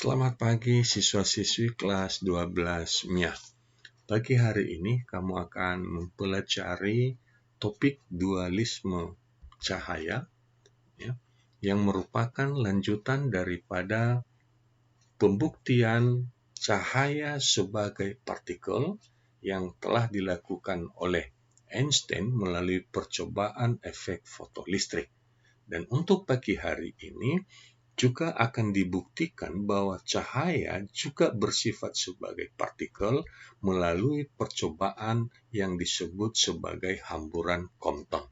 Selamat pagi siswa-siswi kelas 12 MIA. Pagi hari ini kamu akan mempelajari topik dualisme cahaya, ya, yang merupakan lanjutan daripada pembuktian cahaya sebagai partikel yang telah dilakukan oleh Einstein melalui percobaan efek fotolistrik. Dan untuk pagi hari ini juga akan dibuktikan bahwa cahaya juga bersifat sebagai partikel melalui percobaan yang disebut sebagai hamburan Compton.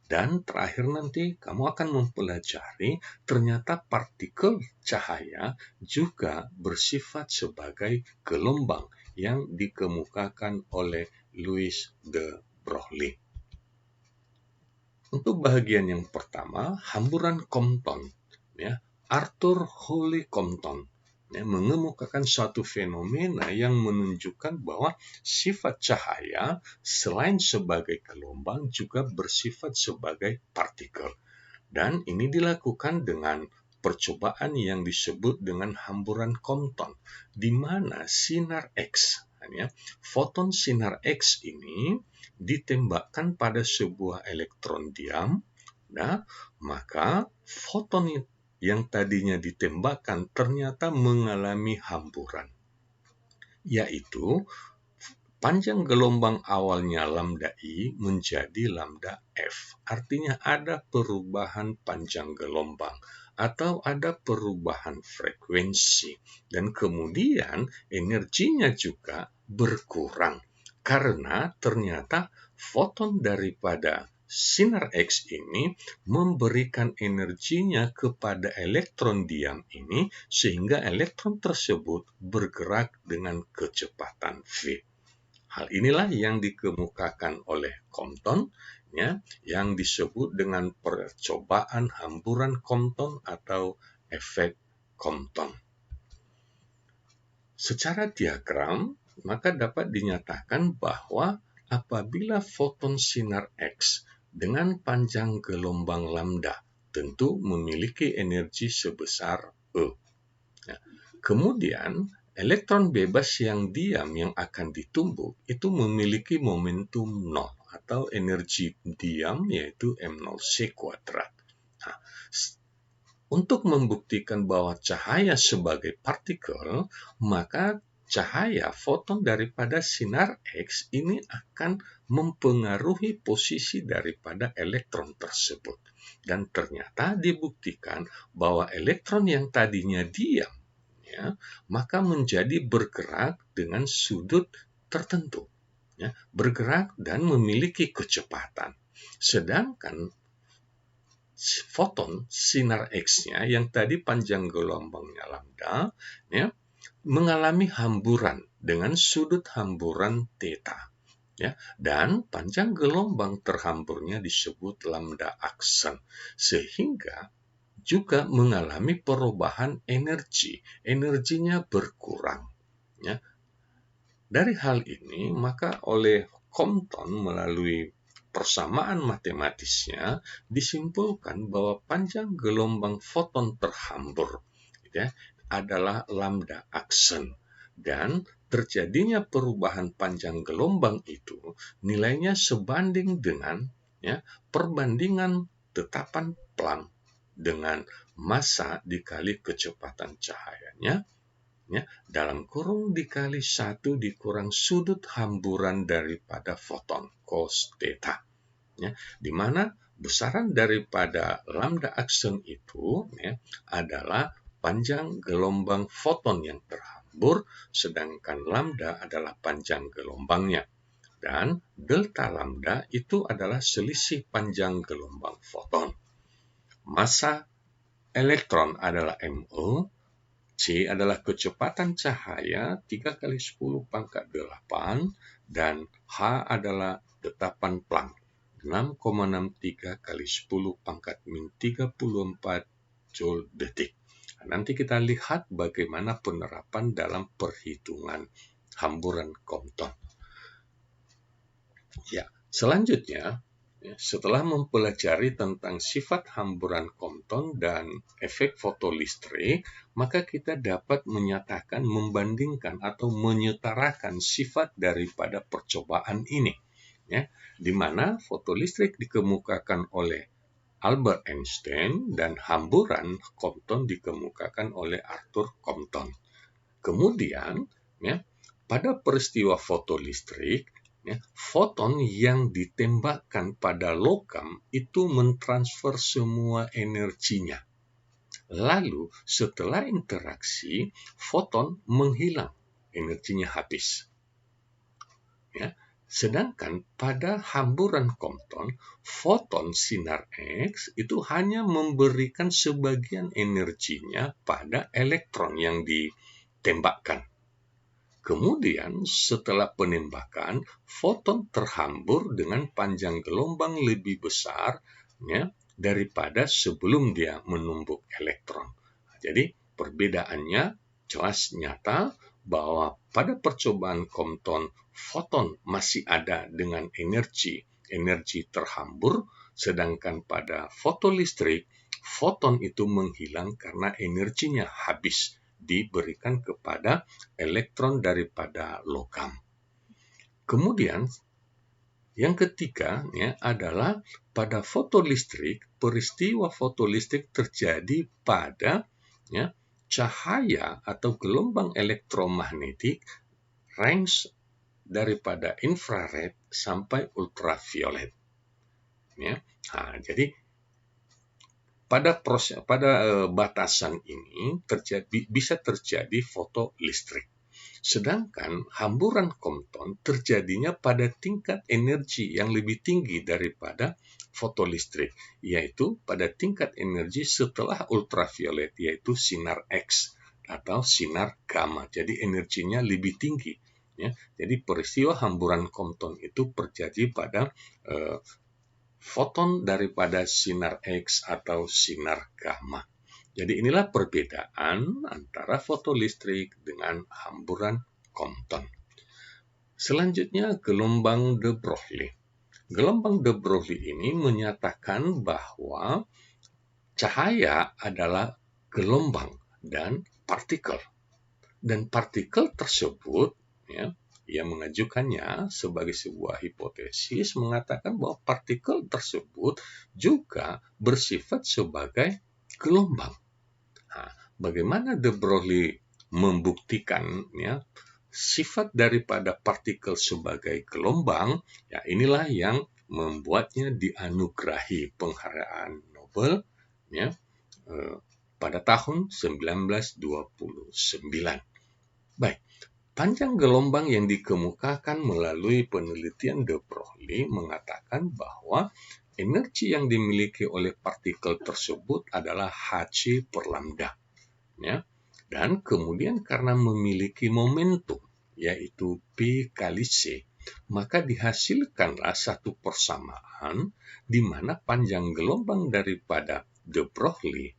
Dan terakhir nanti kamu akan mempelajari ternyata partikel cahaya juga bersifat sebagai gelombang yang dikemukakan oleh Louis de Broglie. Untuk bagian yang pertama, hamburan Compton, ya, Arthur Holly Compton mengemukakan suatu fenomena yang menunjukkan bahwa sifat cahaya selain sebagai gelombang juga bersifat sebagai partikel. Dan ini dilakukan dengan percobaan yang disebut dengan hamburan Compton, di mana sinar X, foton sinar X ini ditembakkan pada sebuah elektron diam. Nah, maka foton yang tadinya ditembakkan ternyata mengalami hamburan, yaitu panjang gelombang awalnya lambda I menjadi lambda F. Artinya ada perubahan panjang gelombang atau ada perubahan frekuensi. Dan kemudian energinya juga berkurang karena ternyata foton daripada sinar X ini memberikan energinya kepada elektron diam ini sehingga elektron tersebut bergerak dengan kecepatan V. Hal inilah yang dikemukakan oleh Compton, yang disebut dengan percobaan hamburan Compton atau efek Compton. Secara diagram, maka dapat dinyatakan bahwa apabila foton sinar X dengan panjang gelombang lambda tentu memiliki energi sebesar E. Kemudian, elektron bebas yang diam yang akan ditumbuk itu memiliki momentum 0 atau energi diam yaitu M0C². Nah, untuk membuktikan bahwa cahaya sebagai partikel, maka cahaya foton daripada sinar X ini akan mempengaruhi posisi daripada elektron tersebut. Dan ternyata dibuktikan bahwa elektron yang tadinya diam, maka menjadi bergerak dengan sudut tertentu, bergerak dan memiliki kecepatan. Sedangkan foton sinar X-nya yang tadi panjang gelombangnya lambda, mengalami hamburan dengan sudut hamburan theta, dan panjang gelombang terhamburnya disebut lambda aksen, sehingga juga mengalami perubahan energinya berkurang. Dari hal ini, maka oleh Compton melalui persamaan matematisnya disimpulkan bahwa panjang gelombang foton terhambur adalah lambda aksen, dan terjadinya perubahan panjang gelombang itu nilainya sebanding dengan perbandingan tetapan Planck dengan massa dikali kecepatan cahayanya, dalam kurung dikali 1 dikurang sudut hamburan daripada foton cos theta, di mana besaran daripada lambda aksen itu adalah panjang gelombang foton yang terhambur, sedangkan lambda adalah panjang gelombangnya. Dan delta lambda itu adalah selisih panjang gelombang foton. Massa elektron adalah ME, C adalah kecepatan cahaya 3 kali 10 pangkat 8, dan H adalah tetapan Planck 6,63 kali 10 pangkat min 34 Joule detik. Nanti kita lihat bagaimana penerapan dalam perhitungan hamburan Compton. Selanjutnya Setelah mempelajari tentang sifat hamburan Compton dan efek fotolistrik, maka kita dapat menyatakan, membandingkan atau menyetarakan sifat daripada percobaan ini, di mana fotolistrik dikemukakan oleh Albert Einstein dan hamburan Compton dikemukakan oleh Arthur Compton. Kemudian, pada peristiwa fotolistrik, foton yang ditembakkan pada logam itu mentransfer semua energinya. Lalu setelah interaksi, foton menghilang, energinya habis. Sedangkan pada hamburan Compton, foton sinar X itu hanya memberikan sebagian energinya pada elektron yang ditembakkan. Kemudian setelah penembakan, foton terhambur dengan panjang gelombang lebih besar daripada sebelum dia menumbuk elektron. Jadi perbedaannya jelas nyata bahwa pada percobaan Compton, foton masih ada dengan energi terhambur, sedangkan pada fotolistrik, foton itu menghilang karena energinya habis diberikan kepada elektron daripada logam. Kemudian yang ketiga adalah pada fotolistrik, peristiwa fotolistrik terjadi pada cahaya atau gelombang elektromagnetik range daripada infrared sampai ultraviolet. Jadi pada batasan ini bisa terjadi fotolistrik. Sedangkan hamburan Compton terjadinya pada tingkat energi yang lebih tinggi daripada fotolistrik, yaitu pada tingkat energi setelah ultraviolet, yaitu sinar X atau sinar gamma. Jadi energinya lebih tinggi. Jadi peristiwa hamburan Compton itu terjadi pada foton daripada sinar X atau sinar gamma. Jadi inilah perbedaan antara fotolistrik dengan hamburan Compton. Selanjutnya, gelombang de Broglie. Gelombang de Broglie ini menyatakan bahwa cahaya adalah gelombang dan partikel. Dan partikel tersebut, ia mengajukannya sebagai sebuah hipotesis, mengatakan bahwa partikel tersebut juga bersifat sebagai gelombang. Bagaimana de Broglie membuktikan sifat daripada partikel sebagai gelombang? Inilah yang membuatnya dianugerahi penghargaan Nobel pada tahun 1929. Baik. Panjang gelombang yang dikemukakan melalui penelitian de Broglie mengatakan bahwa energi yang dimiliki oleh partikel tersebut adalah hc per lambda. Dan kemudian karena memiliki momentum, yaitu P kali C, maka dihasilkanlah satu persamaan di mana panjang gelombang daripada de Broglie,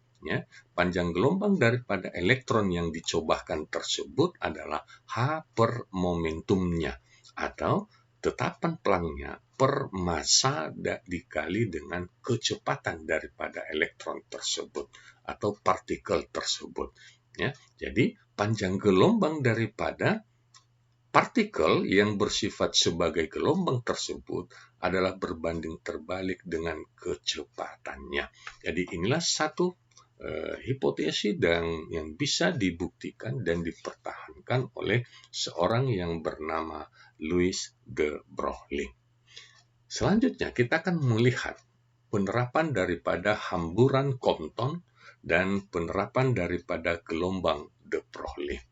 panjang gelombang daripada elektron yang dicobakan tersebut adalah H per momentumnya, atau tetapan Plancknya per massa dikali dengan kecepatan daripada elektron tersebut atau partikel tersebut. Jadi panjang gelombang daripada partikel yang bersifat sebagai gelombang tersebut adalah berbanding terbalik dengan kecepatannya. Jadi inilah satu hipotesis yang bisa dibuktikan dan dipertahankan oleh seorang yang bernama Louis de Broglie. Selanjutnya kita akan melihat penerapan daripada hamburan Compton dan penerapan daripada gelombang de Broglie.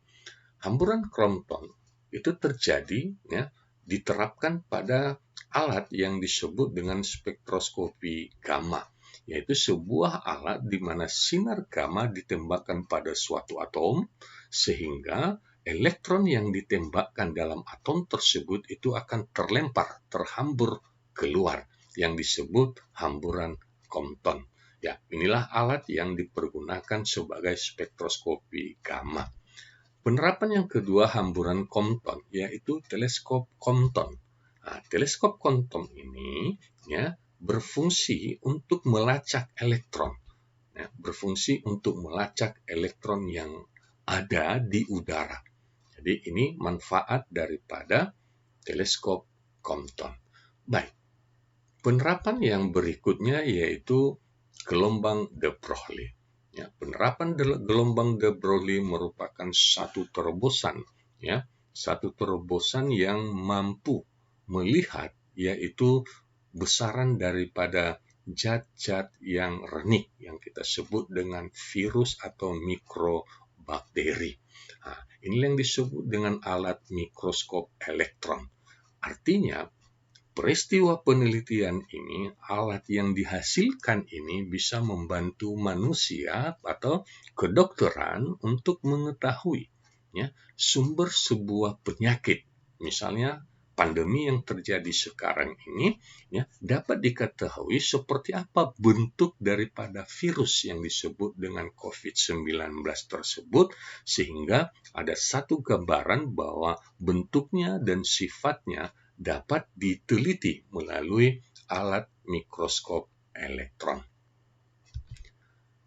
Hamburan Compton itu terjadi diterapkan pada alat yang disebut dengan spektroskopi gamma, yaitu sebuah alat di mana sinar gamma ditembakkan pada suatu atom sehingga elektron yang ditembakkan dalam atom tersebut itu akan terhambur keluar, yang disebut hamburan Compton. Inilah alat yang dipergunakan sebagai spektroskopi gamma. Penerapan yang kedua hamburan Compton yaitu teleskop Compton. Teleskop Compton ini berfungsi untuk melacak elektron. Ya, berfungsi untuk melacak elektron yang ada di udara. Jadi ini manfaat daripada teleskop Compton. Baik, penerapan yang berikutnya yaitu gelombang de Broglie. Ya, penerapan gelombang de Broglie merupakan satu terobosan yang mampu melihat yaitu besaran daripada zat-zat yang renik yang kita sebut dengan virus atau mikrobakteri. Nah, ini yang disebut dengan alat mikroskop elektron. Artinya, peristiwa penelitian ini, alat yang dihasilkan ini bisa membantu manusia atau kedokteran untuk mengetahui sumber sebuah penyakit. Misalnya pandemi yang terjadi sekarang ini dapat diketahui seperti apa bentuk daripada virus yang disebut dengan COVID-19 tersebut, sehingga ada satu gambaran bahwa bentuknya dan sifatnya dapat diteliti melalui alat mikroskop elektron.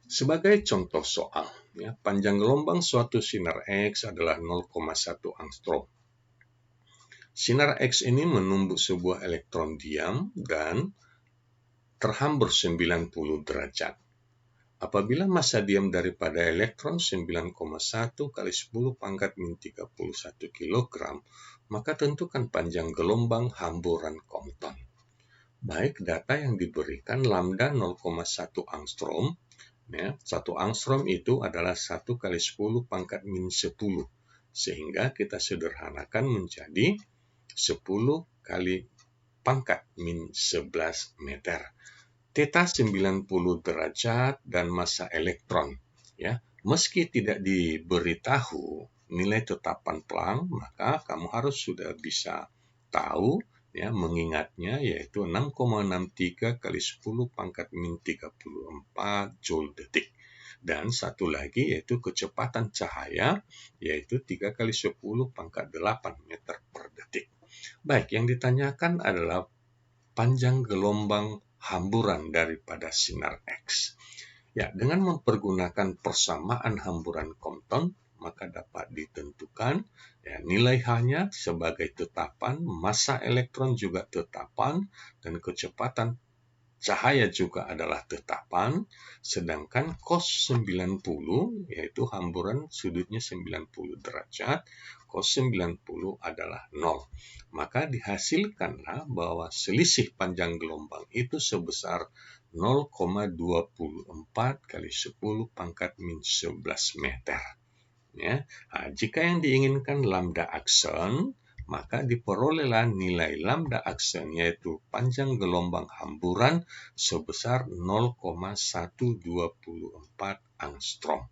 Sebagai contoh soal, panjang gelombang suatu sinar X adalah 0,1 angstrom. Sinar X ini menumbuk sebuah elektron diam dan terhambur 90 derajat. Apabila massa diam daripada elektron 9,1 kali 10 pangkat min 31 kg, maka tentukan panjang gelombang hamburan Compton. Baik, data yang diberikan lambda 0,1 angstrom. 1 angstrom itu adalah 1 kali 10 pangkat min 10. Sehingga kita sederhanakan menjadi 10 kali pangkat min 11 meter. Theta 90 derajat dan massa elektron. Meski tidak diberitahu nilai tetapan Planck, maka kamu harus sudah bisa tahu mengingatnya, yaitu 6,63 kali 10 pangkat min 34 joule detik. Dan satu lagi yaitu kecepatan cahaya, yaitu 3 kali 10 pangkat 8 meter per detik. Baik, yang ditanyakan adalah panjang gelombang hamburan daripada sinar X. Dengan mempergunakan persamaan hamburan Compton, maka dapat ditentukan nilai H-nya sebagai tetapan, massa elektron juga tetapan, dan kecepatan cahaya juga adalah tetapan, sedangkan cos 90, yaitu hamburan sudutnya 90 derajat, cos 90 adalah 0. Maka dihasilkanlah bahwa selisih panjang gelombang itu sebesar 0,24 kali 10 pangkat min 11 meter. Jika yang diinginkan lambda akson, maka diperolehlah nilai lambda akson, yaitu panjang gelombang hamburan sebesar 0,124 angstrom.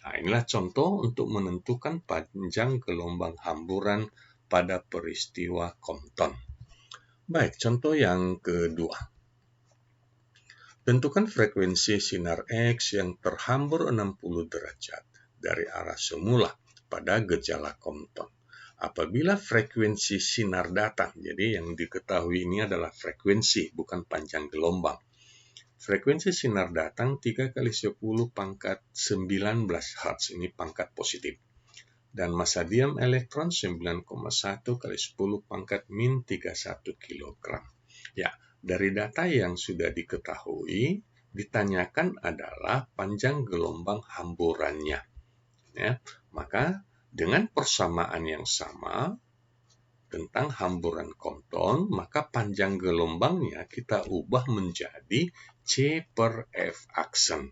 Inilah contoh untuk menentukan panjang gelombang hamburan pada peristiwa Compton. Baik, contoh yang kedua. Tentukan frekuensi sinar X yang terhambur 60 derajat dari arah semula pada gejala Compton. Apabila frekuensi sinar datang, jadi yang diketahui ini adalah frekuensi, bukan panjang gelombang. Frekuensi sinar datang 3 kali 10 pangkat 19 Hz, ini pangkat positif. Dan massa diam elektron 9,1 kali 10 pangkat min 31 kg. Dari data yang sudah diketahui, ditanyakan adalah panjang gelombang hamburannya. Maka dengan persamaan yang sama tentang hamburan Compton, maka panjang gelombangnya kita ubah menjadi C per F akson.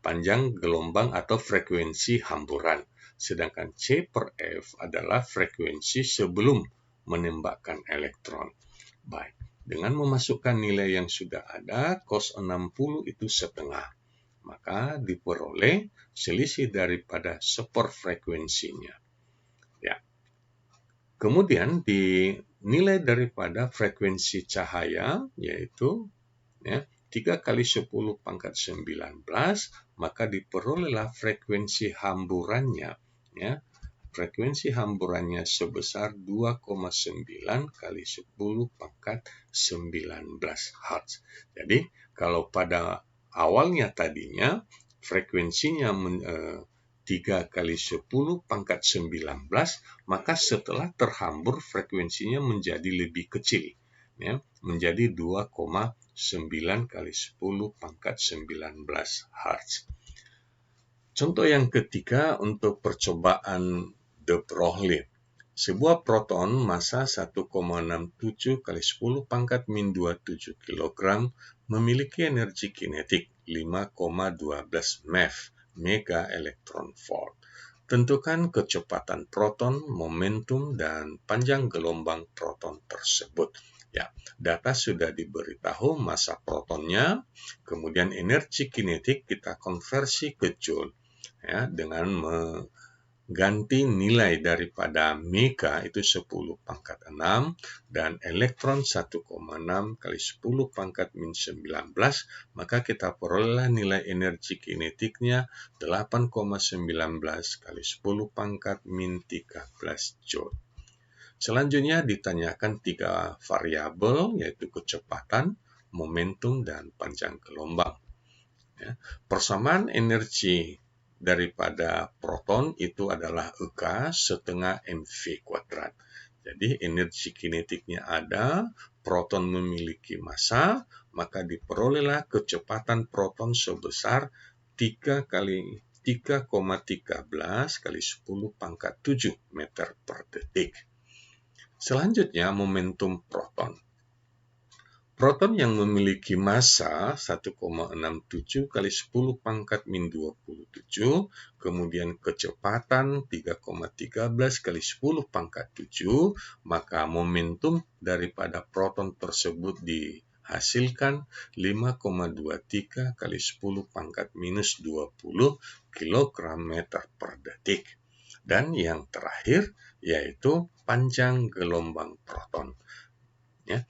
Panjang gelombang atau frekuensi hamburan. Sedangkan C per F adalah frekuensi sebelum menembakkan elektron. Baik, dengan memasukkan nilai yang sudah ada, cos 60 itu setengah. Maka diperoleh selisih daripada seperfrekuensinya. Kemudian dinilai daripada frekuensi cahaya, yaitu 3 kali 10 pangkat 19, maka diperolehlah frekuensi hamburannya frekuensi hamburannya sebesar 2,9 kali 10 pangkat 19 Hz. Jadi, kalau pada awalnya tadinya frekuensinya 3 kali 10 pangkat 19, maka setelah terhambur frekuensinya menjadi lebih kecil, ya, menjadi 2,9 kali 10 pangkat 19 Hz. Contoh yang ketiga untuk percobaan de Broglie. Sebuah proton massa 1,67 kali 10 pangkat min 27 kg memiliki energi kinetik 5,12 MeV, mega elektron volt. Tentukan kecepatan proton, momentum, dan panjang gelombang proton tersebut. Ya, data sudah diberitahu massa protonnya, kemudian energi kinetik kita konversi ke joule. Ya, dengan mengganti nilai daripada mega itu 10 pangkat 6 dan elektron 1,6 kali 10 pangkat min 19, maka kita peroleh nilai energi kinetiknya 8,19 kali 10 pangkat min 13 joule. Selanjutnya ditanyakan 3 variabel, yaitu kecepatan, momentum, dan panjang gelombang. Ya, persamaan energi daripada proton itu adalah EK setengah mv kuadrat. Jadi energi kinetiknya ada, proton memiliki massa, maka diperolehlah kecepatan proton sebesar 3,13 kali 10 pangkat 7 meter per detik. Selanjutnya momentum proton. Proton yang memiliki massa 1,67 kali 10 pangkat min 27, kemudian kecepatan 3,13 kali 10 pangkat 7, maka momentum daripada proton tersebut dihasilkan 5,23 kali 10 pangkat minus 20 kg meter per detik. Dan yang terakhir yaitu panjang gelombang proton. Ya.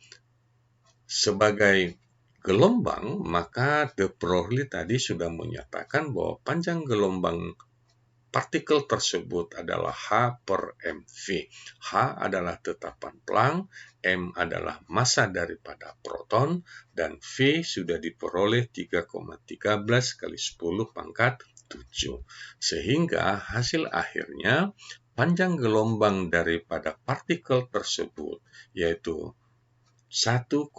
Sebagai gelombang, maka de Broglie tadi sudah menyatakan bahwa panjang gelombang partikel tersebut adalah H per mv. H adalah tetapan Planck, m adalah massa daripada proton, dan V sudah diperoleh 3,13 kali 10 pangkat 7. Sehingga hasil akhirnya panjang gelombang daripada partikel tersebut yaitu 1,26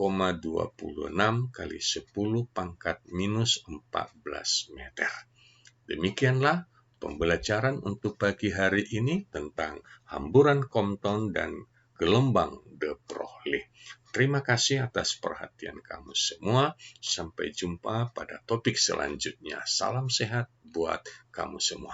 kali 10 pangkat minus 14 meter. Demikianlah pembelajaran untuk pagi hari ini tentang hamburan Compton dan gelombang de Broglie. Terima kasih atas perhatian kamu semua. Sampai jumpa pada topik selanjutnya. Salam sehat buat kamu semua.